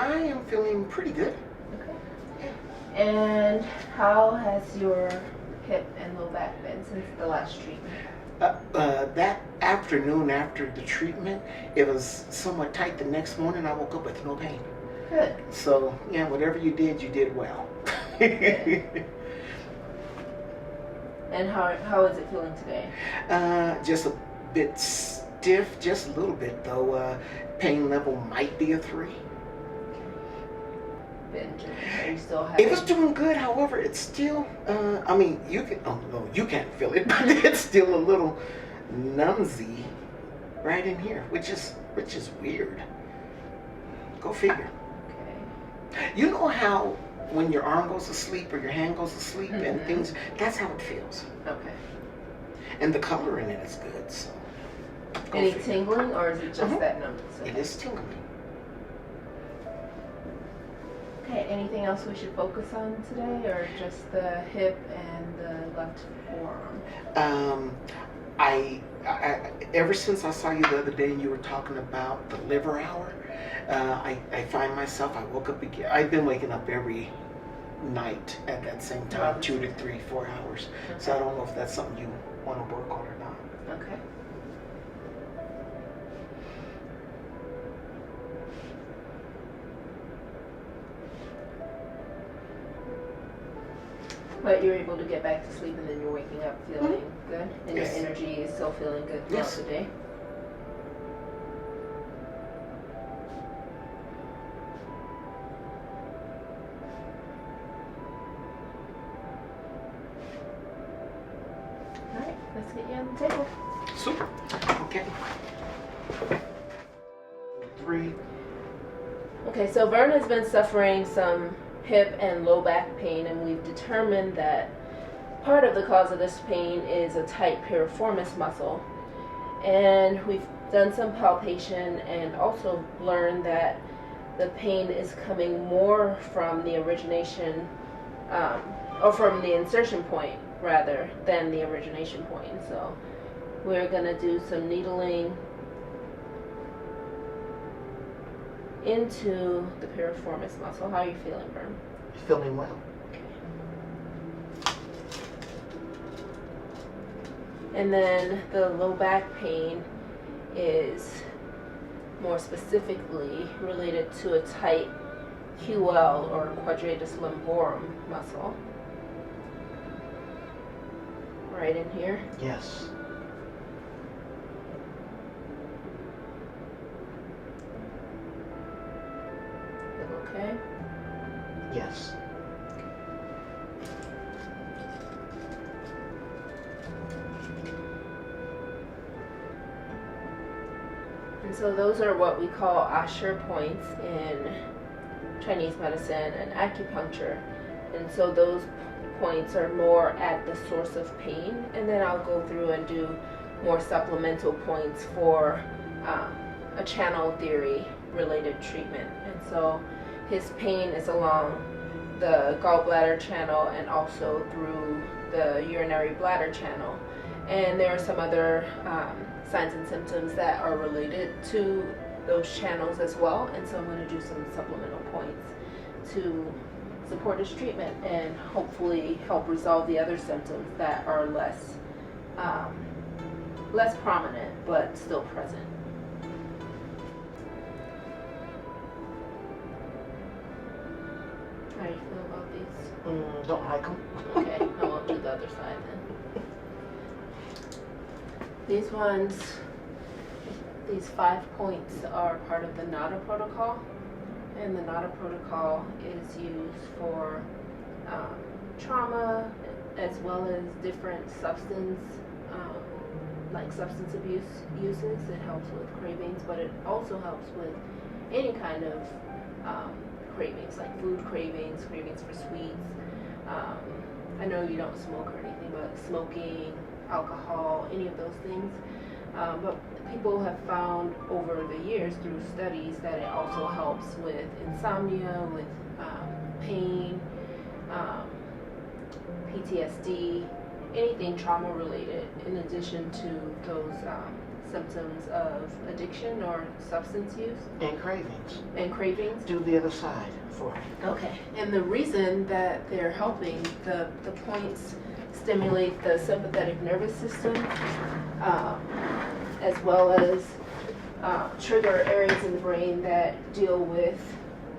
I am feeling pretty good. Okay. And how has your hip and low back been since the last treatment? That afternoon after the treatment, it was somewhat tight. The next morning, I woke up with no pain. Good. So, yeah, whatever you did well. And how is it feeling today? Just a bit stiff, just a little bit though. Pain level might be a 3. Are you still having? It was doing good, however, it's still. I mean, you can. Oh no, you can't feel it, but it's still a little numbsy right in here, which is weird. Go figure. Okay. You know how when your arm goes to sleep or your hand goes to sleep and things, that's how it feels. Okay. And the color in it is good. So. Any tingling, or is it just that numbness? Okay. It is tingling. Okay, anything else we should focus on today, or just the hip and the left forearm? I ever since I saw you the other day and you were talking about the liver hour, I find myself, I woke up again. I've been waking up every night at that same time, 2 to 3, 4 hours. Okay. So I don't know if that's something you want to work on or not. Okay. But you're able to get back to sleep and then you're waking up feeling good? And yes. Your energy is still feeling good throughout the day? Alright, let's get you on the table. Super. Okay. 3. Okay, so Vern has been suffering some hip and low back pain, and we've determined that part of the cause of this pain is a tight piriformis muscle. And we've done some palpation and also learned that the pain is coming more from the origination, or from the insertion point rather than the origination point. So we're going to do some needling into the piriformis muscle. How are you feeling, Vern? Feeling well. Okay. And then the low back pain is more specifically related to a tight QL or quadratus lumborum muscle. Right in here? Yes. Okay. Yes. And so those are what we call Asher points in Chinese medicine and acupuncture. And so those points are more at the source of pain. And then I'll go through and do more supplemental points for a channel theory related treatment. And so his pain is along the gallbladder channel and also through the urinary bladder channel. And there are some other signs and symptoms that are related to those channels as well. And so I'm going to do some supplemental points to support his treatment and hopefully help resolve the other symptoms that are less prominent but still present. How do you feel about these? Don't like them. Okay, I won't do the other side then. These 5 points are part of the NADA protocol, and the NADA protocol is used for trauma as well as different substance abuse uses. It helps with cravings, but it also helps with any kind of cravings, like food cravings, cravings for sweets. I know you don't smoke or anything, but smoking, alcohol, any of those things. But people have found over the years through studies that it also helps with insomnia, with pain, PTSD, anything trauma related, in addition to those symptoms of addiction or substance use And cravings. and cravings. Do the other side for me. Okay, and the reason that they're helping, the points stimulate the sympathetic nervous system, as well as trigger areas in the brain that deal with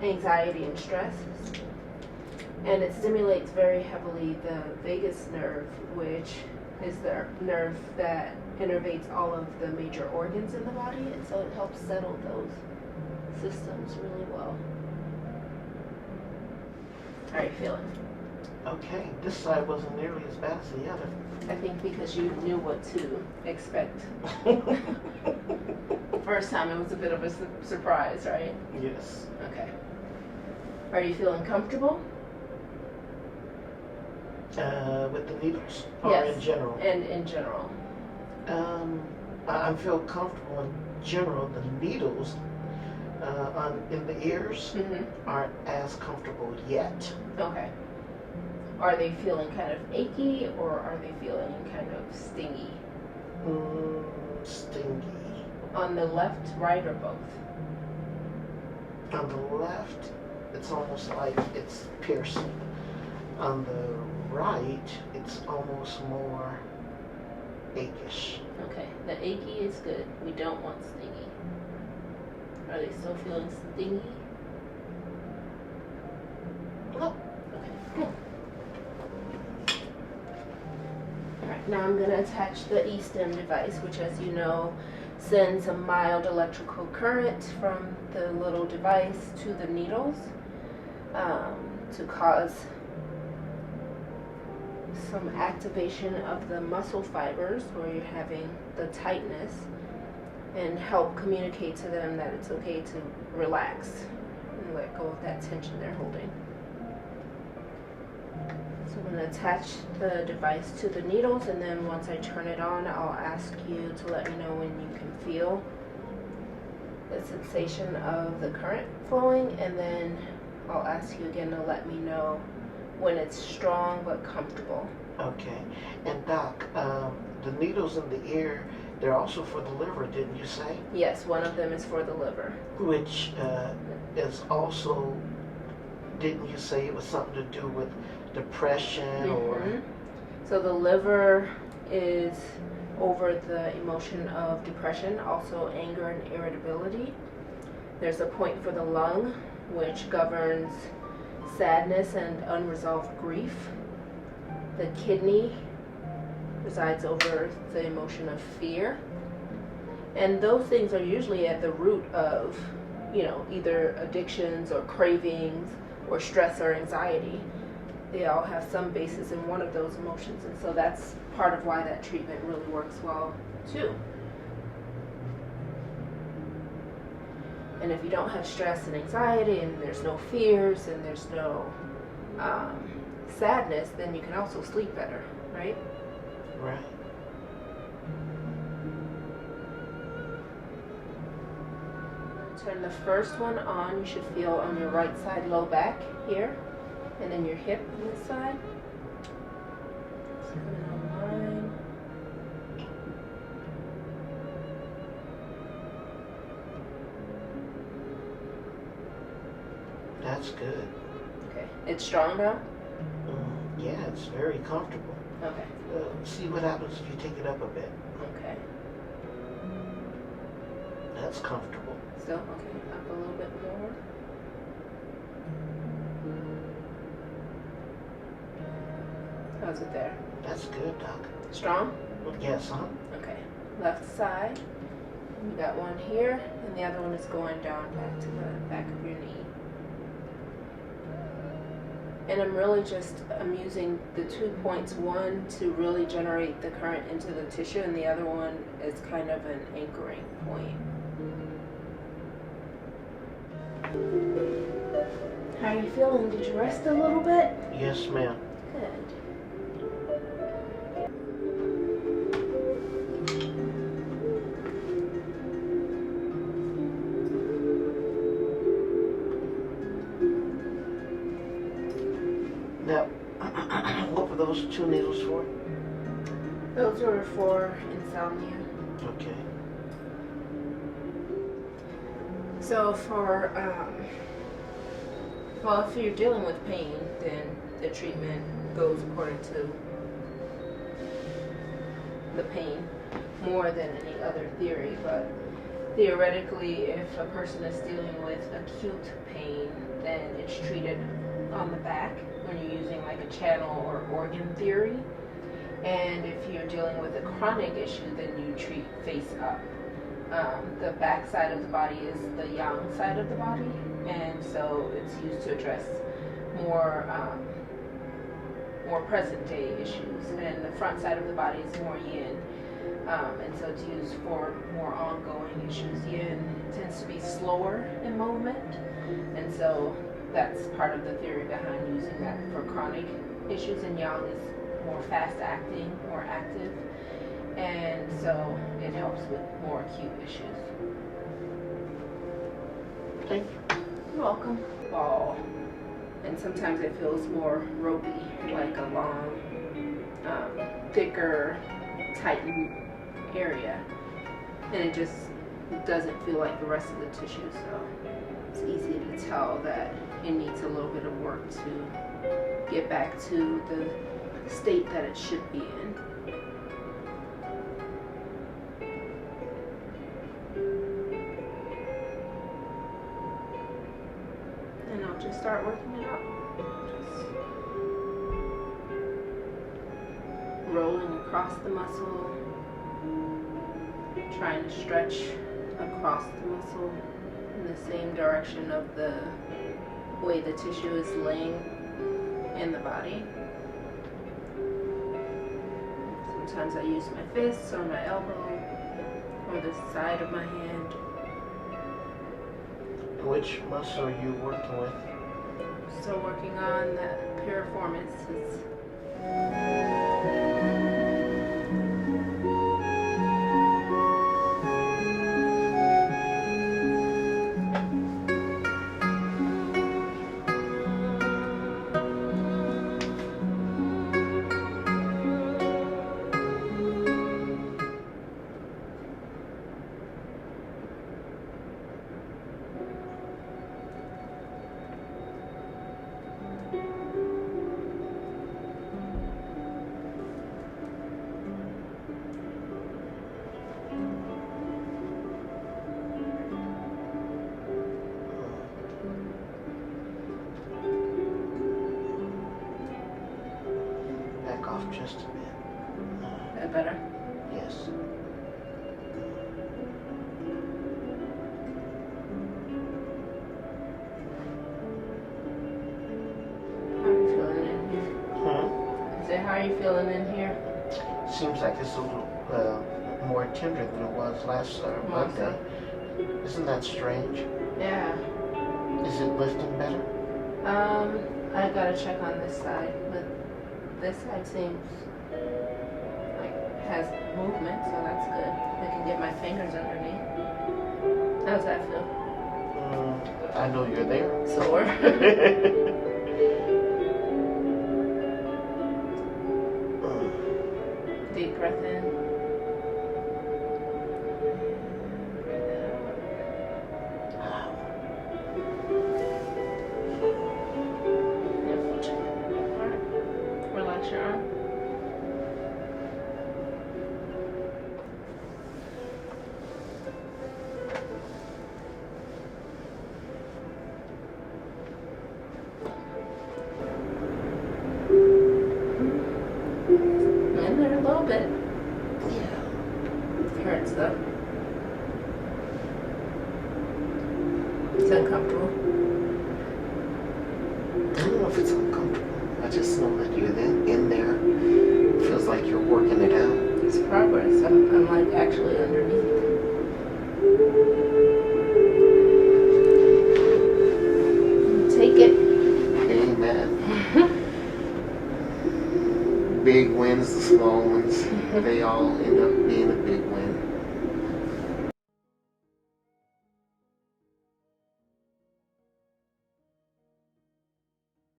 anxiety and stress. And it stimulates very heavily the vagus nerve, which is the nerve that innervates all of the major organs in the body, and so it helps settle those systems really well. How are you feeling? Okay, this side wasn't nearly as bad as the other. I think because you knew what to expect. First time it was a bit of a surprise, right? Yes. Okay. Are you feeling comfortable? With the needles? Or Yes. in general? And in general. I feel comfortable in general. The needles in the ears aren't as comfortable yet. Okay. Are they feeling kind of achy or are they feeling kind of stingy? Stingy. On the left, right, or both? On the left, it's almost like it's piercing. On the right, it's almost more achish. Okay, the achy is good. We don't want stingy. Are they still feeling stingy? No. Okay, cool. Alright, now I'm going to attach the E-stem device, which, as you know, sends a mild electrical current from the little device to the needles to cause some activation of the muscle fibers where you're having the tightness, and help communicate to them that it's okay to relax and let go of that tension they're holding. So I'm going to attach the device to the needles, and then once I turn it on, I'll ask you to let me know when you can feel the sensation of the current flowing, and then I'll ask you again to let me know when it's strong but comfortable. Okay. And Doc, the needles in the ear, they're also for the liver, didn't you say? Yes, one of them is for the liver. Which is also, didn't you say it was something to do with depression or? So the liver is over the emotion of depression, also anger and irritability. There's a point for the lung, which governs sadness and unresolved grief. The kidney resides over the emotion of fear. And those things are usually at the root of, either addictions or cravings or stress or anxiety. They all have some basis in one of those emotions, and so that's part of why that treatment really works well too. And if you don't have stress and anxiety, and there's no fears, and there's no sadness, then you can also sleep better, right? Right. Turn the first one on. You should feel on your right side low back here, and then your hip on this side. It's coming online. That's good. Okay. It's strong now? Yeah, it's very comfortable. Okay. See what happens if you take it up a bit. Okay. That's comfortable. Still? Okay. Up a little bit more. How's it there? That's good, Doc. Strong? Yes, huh? Okay. Left side. You got one here, and the other one is going down back to the back of your knee. And I'm using the 2 points, one to really generate the current into the tissue, and the other one is kind of an anchoring point. How are you feeling? Did you rest a little bit? Yes, ma'am. Good. Now, what were those 2 needles for? Those were for insomnia. Okay. So for, well, if you're dealing with pain, then the treatment goes according to the pain more than any other theory. But theoretically, if a person is dealing with acute pain, then it's treated on the back when you're using like a channel or organ theory. And if you're dealing with a chronic issue, then you treat face up. The back side of the body is the yang side of the body, and so it's used to address more present day issues, and the front side of the body is more yin, and so it's used for more ongoing issues. Yin tends to be slower in movement, and so that's part of the theory behind using that for chronic issues, and yang is more fast acting, more active. And so it helps with more acute issues. Thank you. You're welcome. Ball. And sometimes it feels more ropey, like a long, thicker, tightened area. And it just doesn't feel like the rest of the tissue, so it's easy to tell that it needs a little bit of work to get back to the state that it should be in. And I'll just start working it out. Just rolling across the muscle, trying to stretch across the muscle in the same direction of the way the tissue is laying in the body. Sometimes I use my fists or my elbow or the side of my hand. Which muscle are you working with? Still working on that piriformis. Back off just a bit. That better? Yes. How are you feeling in here? Huh? I said, how are you feeling in here? Seems like it's a little more tender than it was last Monday. Isn't that strange? Yeah. Is it lifting better? I gotta check on this side, but this side seems like it has movement, so that's good. I can get my fingers underneath. How's that feel? I know you're there. Sore? Deep breath in. Breathe out. Relax your arm. In there a little bit. Yeah. It hurts though. It's uncomfortable. I don't know if it's uncomfortable. I just know that you're in there. It feels like you're working it out. It's progress. I'm like actually underneath. Take it. Amen. Big wins, the small ones, they all end up being a big win.